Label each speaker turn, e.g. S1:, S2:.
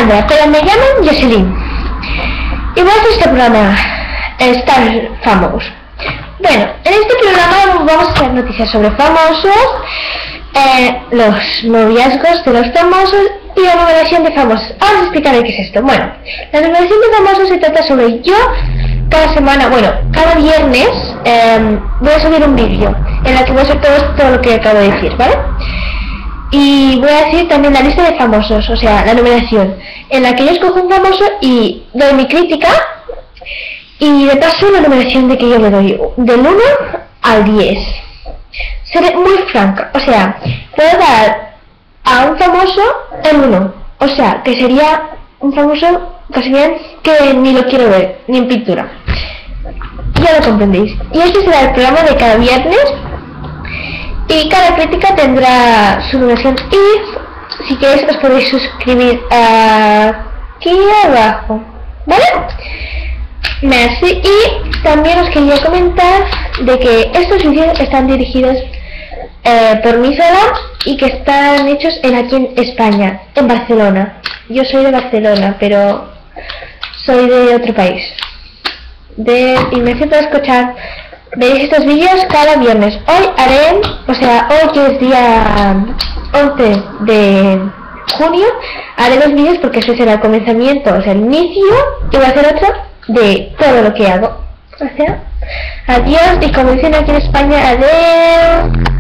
S1: Alejandra, pero me llaman Jocelyn. Y voy a hacer este programa, Star Famous. Bueno, en este programa vamos a hacer noticias sobre famosos, los noviazgos de los famosos y la numeración de famosos. Ahora os explicaré qué es esto. Bueno, la numeración de famosos se trata sobre yo cada semana, bueno, cada viernes voy a subir un vídeo en la que voy a hacer todo lo que acabo de decir, ¿vale? Y voy a decir también la lista de famosos, o sea, la numeración, en la que yo escojo un famoso y doy mi crítica y de paso la numeración de que yo le doy del 1 al 10. Seré muy franca, o sea, puedo dar a un famoso el 1, o sea, que sería un famoso casi bien que ni lo quiero ver, ni en pintura. Ya lo comprendéis. Y este será el programa de cada viernes. Y cada crítica tendrá su numeración. Y si queréis os podéis suscribir aquí abajo, ¿vale? Merci. Y también os quería comentar de que estos vídeos están dirigidos por mí sola y que están hechos aquí en España, en Barcelona. Yo soy de Barcelona, pero soy de otro país. Y me siento a escuchar. Veréis estos vídeos cada viernes. Hoy haré, o sea, hoy que es día 11 de junio, haré 2 vídeos porque ese será el comenzamiento, o sea, el inicio, y voy a hacer otro de todo lo que hago. O sea, adiós, y como dicen aquí en España, adiós.